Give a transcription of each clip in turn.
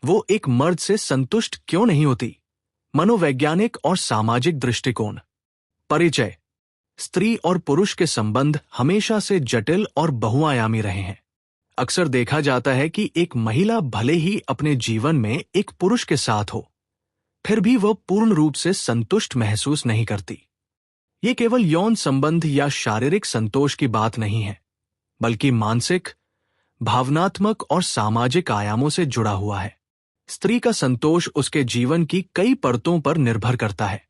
वो एक मर्द से संतुष्ट क्यों नहीं होती? मनोवैज्ञानिक और सामाजिक दृष्टिकोण। परिचय। स्त्री और पुरुष के संबंध हमेशा से जटिल और बहुआयामी रहे हैं। अक्सर देखा जाता है कि एक महिला भले ही अपने जीवन में एक पुरुष के साथ हो, फिर भी वह पूर्ण रूप से संतुष्ट महसूस नहीं करती। ये केवल यौन संबंध या शारीरिक संतोष की बात नहीं है, बल्कि मानसिक, भावनात्मक और सामाजिक आयामों से जुड़ा हुआ है। स्त्री का संतोष उसके जीवन की कई परतों पर निर्भर करता है।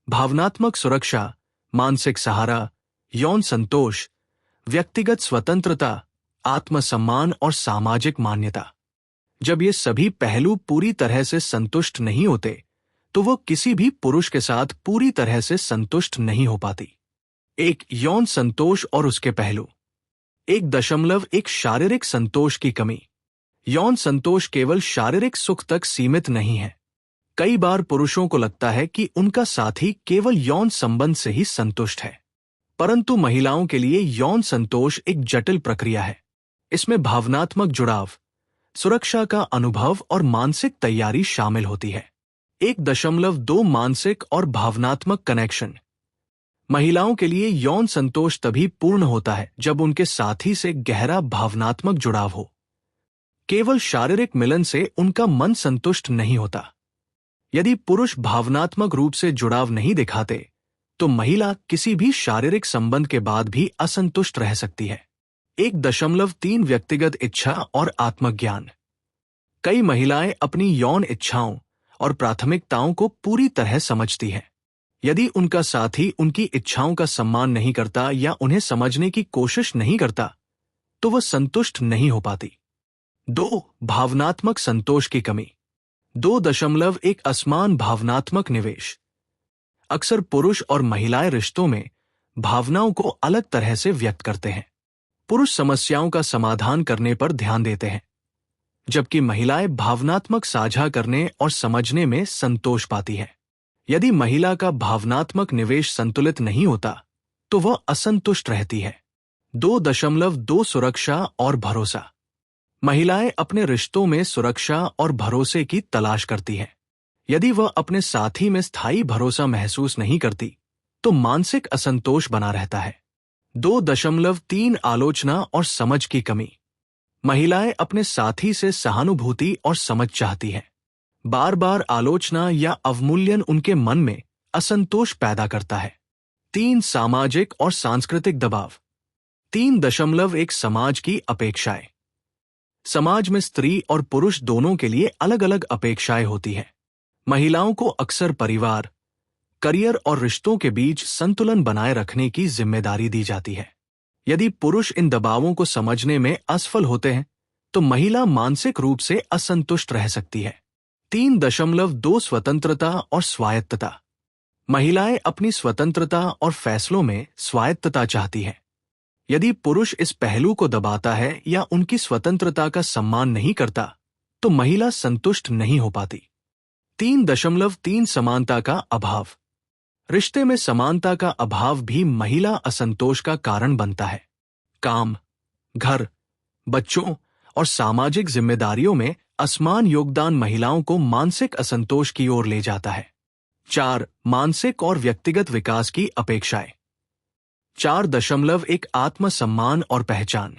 भावनात्मक सुरक्षा, मानसिक सहारा, यौन संतोष, व्यक्तिगत स्वतंत्रता, आत्मसम्मान और सामाजिक मान्यता। जब ये सभी पहलू पूरी तरह से संतुष्ट नहीं होते, तो वो किसी भी पुरुष के साथ पूरी तरह से संतुष्ट नहीं हो पाती। एक यौन संतोष और उसके पहलू। 1.1 शारीरिक संतोष की कमी। यौन संतोष केवल शारीरिक सुख तक सीमित नहीं है। कई बार पुरुषों को लगता है कि उनका साथी केवल यौन संबंध से ही संतुष्ट है, परंतु महिलाओं के लिए यौन संतोष एक जटिल प्रक्रिया है। इसमें भावनात्मक जुड़ाव, सुरक्षा का अनुभव और मानसिक तैयारी शामिल होती है। 1.2 मानसिक और भावनात्मक कनेक्शन। महिलाओं के लिए यौन संतोष तभी पूर्ण होता है जब उनके साथी से गहरा भावनात्मक जुड़ाव हो। केवल शारीरिक मिलन से उनका मन संतुष्ट नहीं होता। यदि पुरुष भावनात्मक रूप से जुड़ाव नहीं दिखाते, तो महिला किसी भी शारीरिक संबंध के बाद भी असंतुष्ट रह सकती है। 1.3 व्यक्तिगत इच्छा और आत्मज्ञान। कई महिलाएं अपनी यौन इच्छाओं और प्राथमिकताओं को पूरी तरह समझती हैं। यदि उनका साथी उनकी इच्छाओं का सम्मान नहीं करता या उन्हें समझने की कोशिश नहीं करता, तो वह संतुष्ट नहीं हो पाती। 2. भावनात्मक संतोष की कमी। 2.1 असमान भावनात्मक निवेश। अक्सर पुरुष और महिलाएं रिश्तों में भावनाओं को अलग तरह से व्यक्त करते हैं। पुरुष समस्याओं का समाधान करने पर ध्यान देते हैं, जबकि महिलाएं भावनात्मक साझा करने और समझने में संतोष पाती है। यदि महिला का भावनात्मक निवेश संतुलित नहीं होता, तो वह असंतुष्ट रहती है। 2.2 सुरक्षा और भरोसा। महिलाएं अपने रिश्तों में सुरक्षा और भरोसे की तलाश करती हैं। यदि वह अपने साथी में स्थायी भरोसा महसूस नहीं करती, तो मानसिक असंतोष बना रहता है। 2.3 आलोचना और समझ की कमी। महिलाएं अपने साथी से सहानुभूति और समझ चाहती हैं। बार बार आलोचना या अवमूल्यन उनके मन में असंतोष पैदा करता है। 3. सामाजिक और सांस्कृतिक दबाव। 3.1 समाज की अपेक्षाएं। समाज में स्त्री और पुरुष दोनों के लिए अलग अलग अपेक्षाएं होती हैं। महिलाओं को अक्सर परिवार, करियर और रिश्तों के बीच संतुलन बनाए रखने की जिम्मेदारी दी जाती है। यदि पुरुष इन दबावों को समझने में असफल होते हैं, तो महिला मानसिक रूप से असंतुष्ट रह सकती है। 3.2 स्वतंत्रता और स्वायत्तता। महिलाएं अपनी स्वतंत्रता और फैसलों में स्वायत्तता चाहती हैं। यदि पुरुष इस पहलू को दबाता है या उनकी स्वतंत्रता का सम्मान नहीं करता, तो महिला संतुष्ट नहीं हो पाती। 3.3 समानता का अभाव। रिश्ते में समानता का अभाव भी महिला असंतोष का कारण बनता है। काम, घर, बच्चों और सामाजिक जिम्मेदारियों में असमान योगदान महिलाओं को मानसिक असंतोष की ओर ले जाता है। 4. मानसिक और व्यक्तिगत विकास की अपेक्षाएं। 4.1 आत्मसम्मान और पहचान।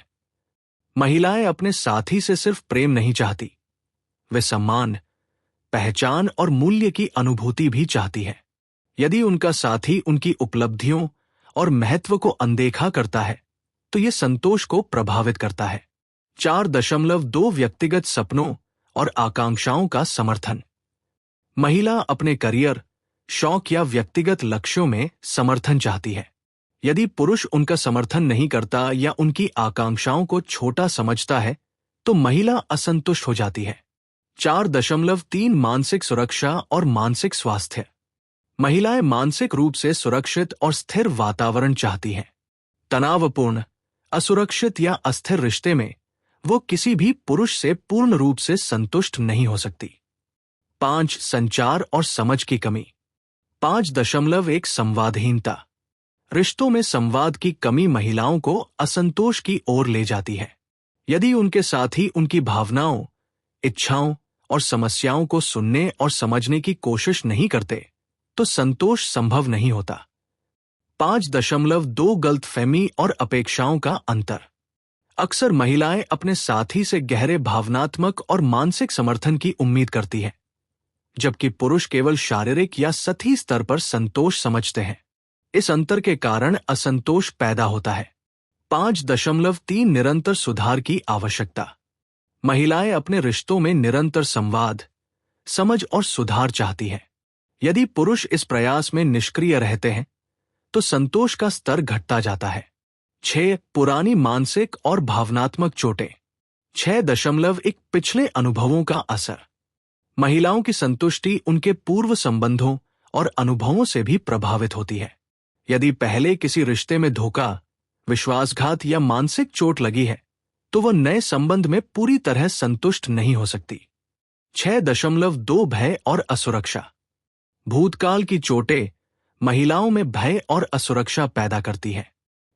महिलाएं अपने साथी से सिर्फ प्रेम नहीं चाहती, वे सम्मान, पहचान और मूल्य की अनुभूति भी चाहती है। यदि उनका साथी उनकी उपलब्धियों और महत्व को अनदेखा करता है, तो यह संतोष को प्रभावित करता है। 4.2 व्यक्तिगत सपनों और आकांक्षाओं का समर्थन। महिला अपने करियर, शौक या व्यक्तिगत लक्ष्यों में समर्थन चाहती है। यदि पुरुष उनका समर्थन नहीं करता या उनकी आकांक्षाओं को छोटा समझता है, तो महिला असंतुष्ट हो जाती है। 4.3 मानसिक सुरक्षा और मानसिक स्वास्थ्य। महिलाएं मानसिक रूप से सुरक्षित और स्थिर वातावरण चाहती हैं। तनावपूर्ण, असुरक्षित या अस्थिर रिश्ते में वो किसी भी पुरुष से पूर्ण रूप से संतुष्ट नहीं हो सकती। 5. संचार और समझ की कमी। 5.1 संवादहीनता। रिश्तों में संवाद की कमी महिलाओं को असंतोष की ओर ले जाती है। यदि उनके साथी उनकी भावनाओं, इच्छाओं और समस्याओं को सुनने और समझने की कोशिश नहीं करते तो संतोष संभव नहीं होता। 5.2 गलतफहमी और अपेक्षाओं का अंतर। अक्सर महिलाएं अपने साथी से गहरे भावनात्मक और मानसिक समर्थन की उम्मीद करती हैं, जबकि पुरुष केवल शारीरिक या सतही स्तर पर संतोष समझते हैं। इस अंतर के कारण असंतोष पैदा होता है। 5.3 निरंतर सुधार की आवश्यकता। महिलाएं अपने रिश्तों में निरंतर संवाद, समझ और सुधार चाहती हैं। यदि पुरुष इस प्रयास में निष्क्रिय रहते हैं तो संतोष का स्तर घटता जाता है। 6. पुरानी मानसिक और भावनात्मक चोटें। 6.1 पिछले अनुभवों का असर। महिलाओं की संतुष्टि उनके पूर्व संबंधों और अनुभवों से भी प्रभावित होती है। यदि पहले किसी रिश्ते में धोखा, विश्वासघात या मानसिक चोट लगी है तो वह नए संबंध में पूरी तरह संतुष्ट नहीं हो सकती। 6.2 भय और असुरक्षा। भूतकाल की चोटें महिलाओं में भय और असुरक्षा पैदा करती है।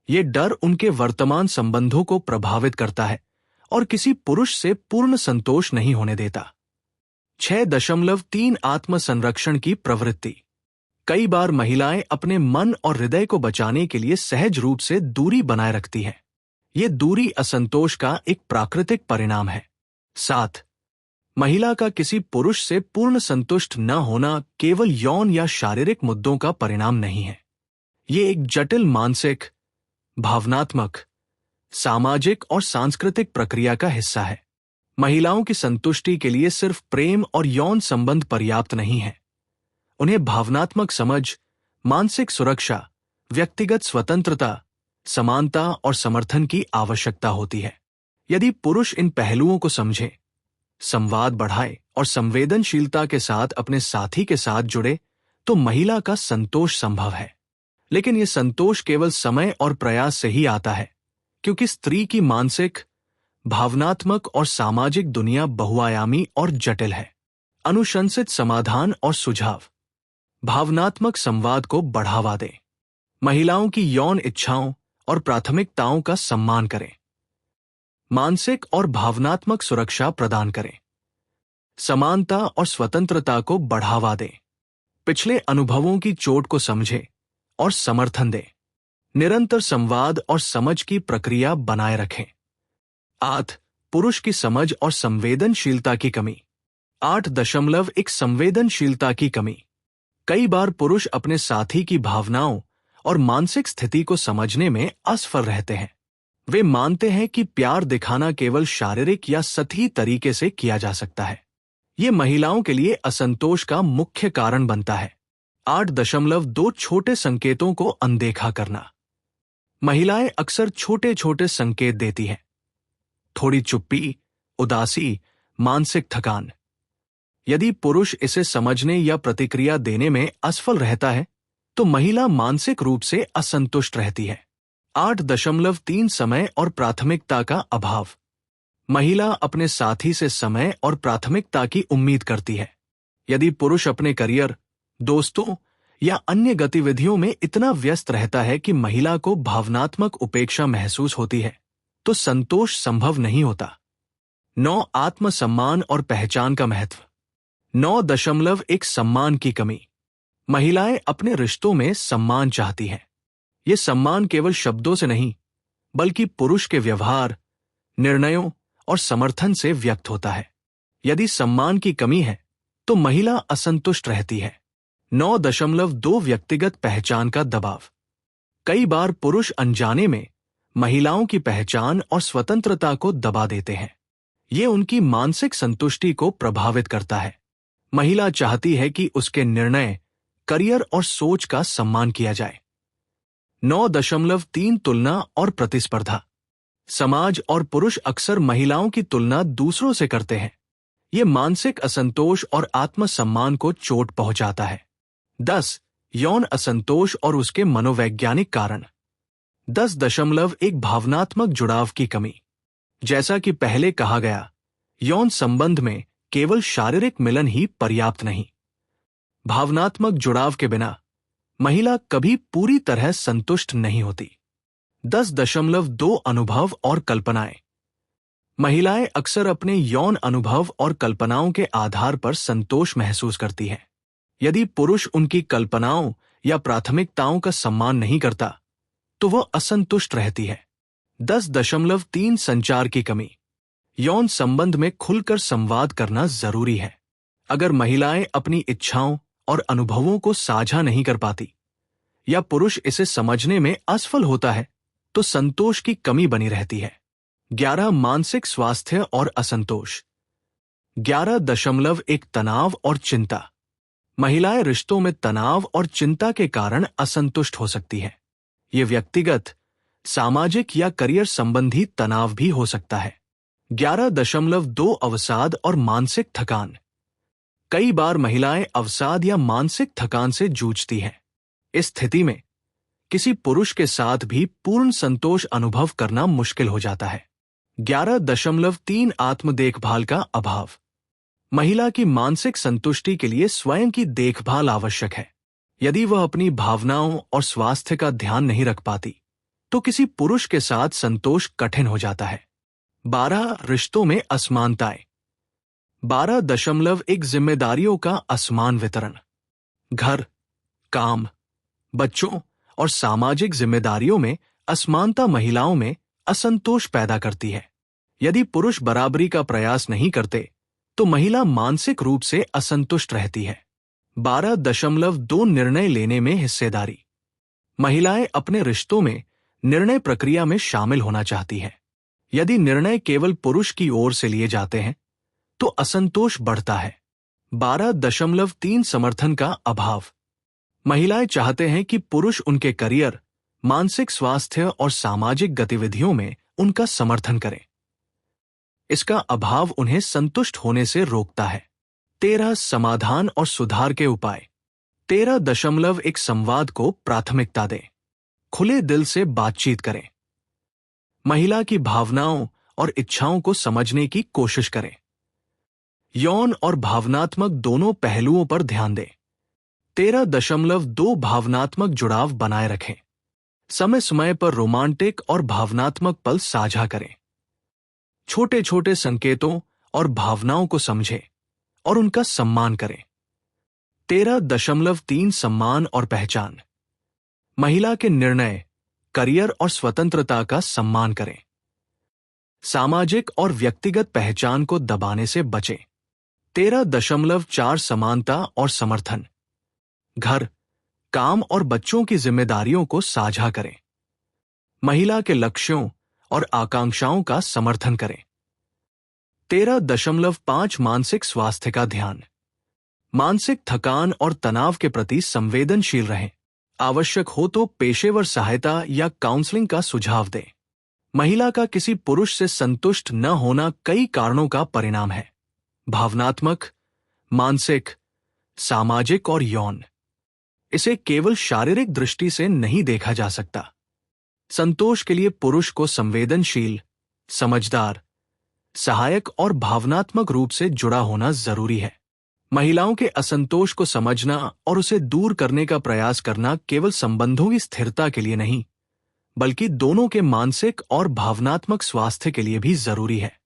ये डर उनके वर्तमान संबंधों को प्रभावित करता है और किसी पुरुष से पूर्ण संतोष नहीं होने देता। 6.3 आत्मसंरक्षण की प्रवृत्ति। कई बार महिलाएं अपने मन और हृदय को बचाने के लिए सहज रूप से दूरी बनाए रखती हैं। ये दूरी असंतोष का एक प्राकृतिक परिणाम है। 7. महिला का किसी पुरुष से पूर्ण संतुष्ट न होना केवल यौन या शारीरिक मुद्दों का परिणाम नहीं है। ये एक जटिल मानसिक, भावनात्मक, सामाजिक और सांस्कृतिक प्रक्रिया का हिस्सा है। महिलाओं की संतुष्टि के लिए सिर्फ प्रेम और यौन संबंध पर्याप्त नहीं है। उन्हें भावनात्मक समझ, मानसिक सुरक्षा, व्यक्तिगत स्वतंत्रता, समानता और समर्थन की आवश्यकता होती है। यदि पुरुष इन पहलुओं को समझे, संवाद बढ़ाए और संवेदनशीलता के साथ अपने साथी के साथ जुड़े तो महिला का संतोष संभव है। लेकिन यह संतोष केवल समय और प्रयास से ही आता है, क्योंकि स्त्री की मानसिक, भावनात्मक और सामाजिक दुनिया बहुआयामी और जटिल है। अनुशंसित समाधान और सुझाव। भावनात्मक संवाद को बढ़ावा दें। महिलाओं की यौन इच्छाओं और प्राथमिकताओं का सम्मान करें। मानसिक और भावनात्मक सुरक्षा प्रदान करें। समानता और स्वतंत्रता को बढ़ावा दें। पिछले अनुभवों की चोट को समझें और समर्थन दें। निरंतर संवाद और समझ की प्रक्रिया बनाए रखें। 8. पुरुष की समझ और संवेदनशीलता की कमी। 8.1 संवेदनशीलता की कमी। कई बार पुरुष अपने साथी की भावनाओं और मानसिक स्थिति को समझने में असफल रहते हैं। वे मानते हैं कि प्यार दिखाना केवल शारीरिक या सतही तरीके से किया जा सकता है। ये महिलाओं के लिए असंतोष का मुख्य कारण बनता है। 8.2 छोटे संकेतों को अनदेखा करना। महिलाएं अक्सर छोटे छोटे संकेत देती हैं। थोड़ी चुप्पी, उदासी, मानसिक थकान। यदि पुरुष इसे समझने या प्रतिक्रिया देने में असफल रहता है तो महिला मानसिक रूप से असंतुष्ट रहती है। 8.3 समय और प्राथमिकता का अभाव। महिला अपने साथी से समय और प्राथमिकता की उम्मीद करती है। यदि पुरुष अपने करियर, दोस्तों या अन्य गतिविधियों में इतना व्यस्त रहता है कि महिला को भावनात्मक उपेक्षा महसूस होती है तो संतोष संभव नहीं होता। 9. आत्मसम्मान और पहचान का महत्व। 9.1 सम्मान की कमी। महिलाएं अपने रिश्तों में सम्मान चाहती हैं। ये सम्मान केवल शब्दों से नहीं, बल्कि पुरुष के व्यवहार, निर्णयों और समर्थन से व्यक्त होता है। यदि सम्मान की कमी है तो महिला असंतुष्ट रहती है। 9.2 व्यक्तिगत पहचान का दबाव। कई बार पुरुष अनजाने में महिलाओं की पहचान और स्वतंत्रता को दबा देते हैं। ये उनकी मानसिक संतुष्टि को प्रभावित करता है। महिला चाहती है कि उसके निर्णय, करियर और सोच का सम्मान किया जाए। 9.3 तुलना और प्रतिस्पर्धा। समाज और पुरुष अक्सर महिलाओं की तुलना दूसरों से करते हैं। ये मानसिक असंतोष और आत्मसम्मान को चोट पहुंचाता है। 10. यौन असंतोष और उसके मनोवैज्ञानिक कारण। 10.1 भावनात्मक जुड़ाव की कमी। जैसा कि पहले कहा गया, यौन संबंध में केवल शारीरिक मिलन ही पर्याप्त नहीं। भावनात्मक जुड़ाव के बिना महिला कभी पूरी तरह संतुष्ट नहीं होती। 10.2 अनुभव और कल्पनाएं। महिलाएं अक्सर अपने यौन अनुभव और कल्पनाओं के आधार पर संतोष महसूस करती हैं। यदि पुरुष उनकी कल्पनाओं या प्राथमिकताओं का सम्मान नहीं करता, तो वह असंतुष्ट रहती है। 10.3 संचार की कमी। यौन संबंध में खुलकर संवाद करना जरूरी है। अगर महिलाएं अपनी इच्छाओं और अनुभवों को साझा नहीं कर पाती या पुरुष इसे समझने में असफल होता है, तो संतोष की कमी बनी रहती है। 11 मानसिक स्वास्थ्य और असंतोष। 11.1 तनाव और चिंता। महिलाएं रिश्तों में तनाव और चिंता के कारण असंतुष्ट हो सकती है। ये व्यक्तिगत, सामाजिक या करियर संबंधी तनाव भी हो सकता है। 11.2 अवसाद और मानसिक थकान। कई बार महिलाएं अवसाद या मानसिक थकान से जूझती हैं। इस स्थिति में किसी पुरुष के साथ भी पूर्ण संतोष अनुभव करना मुश्किल हो जाता है। 11.3 आत्म देखभाल का अभाव। महिला की मानसिक संतुष्टि के लिए स्वयं की देखभाल आवश्यक है। यदि वह अपनी भावनाओं और स्वास्थ्य का ध्यान नहीं रख पाती, तो किसी पुरुष के साथ संतोष कठिन हो जाता है। 12 रिश्तों में असमानताएं। 12.1 जिम्मेदारियों का असमान वितरण। घर, काम, बच्चों और सामाजिक जिम्मेदारियों में असमानता महिलाओं में असंतोष पैदा करती है। यदि पुरुष बराबरी का प्रयास नहीं करते, तो महिला मानसिक रूप से असंतुष्ट रहती है। 12.2 निर्णय लेने में हिस्सेदारी। महिलाएं अपने रिश्तों में निर्णय प्रक्रिया में शामिल होना चाहती हैं। यदि निर्णय केवल पुरुष की ओर से लिए जाते हैं, तो असंतोष बढ़ता है। 12.3 समर्थन का अभाव। महिलाएं चाहते हैं कि पुरुष उनके करियर, मानसिक स्वास्थ्य और सामाजिक गतिविधियों में उनका समर्थन करें। इसका अभाव उन्हें संतुष्ट होने से रोकता है। 13 समाधान और सुधार के उपाय। 13.1 संवाद को प्राथमिकता दें। खुले दिल से बातचीत करें। महिला की भावनाओं और इच्छाओं को समझने की कोशिश करें। यौन और भावनात्मक दोनों पहलुओं पर ध्यान दें। 13.2 भावनात्मक जुड़ाव बनाए रखें। समय समय पर रोमांटिक और भावनात्मक पल साझा करें। छोटे छोटे संकेतों और भावनाओं को समझें और उनका सम्मान करें। 13.3 सम्मान और पहचान। महिला के निर्णय, करियर और स्वतंत्रता का सम्मान करें। सामाजिक और व्यक्तिगत पहचान को दबाने से बचें। 13.4 समानता और समर्थन। घर, काम और बच्चों की जिम्मेदारियों को साझा करें। महिला के लक्ष्यों और आकांक्षाओं का समर्थन करें। 13.5 मानसिक स्वास्थ्य का ध्यान। मानसिक थकान और तनाव के प्रति संवेदनशील रहें। आवश्यक हो तो पेशेवर सहायता या काउंसलिंग का सुझाव दें। महिला का किसी पुरुष से संतुष्ट न होना कई कारणों का परिणाम है। भावनात्मक, मानसिक, सामाजिक और यौन। इसे केवल शारीरिक दृष्टि से नहीं देखा जा सकता। संतोष के लिए पुरुष को संवेदनशील, समझदार, सहायक और भावनात्मक रूप से जुड़ा होना जरूरी है। महिलाओं के असंतोष को समझना और उसे दूर करने का प्रयास करना केवल संबंधों की स्थिरता के लिए नहीं, बल्कि दोनों के मानसिक और भावनात्मक स्वास्थ्य के लिए भी जरूरी है।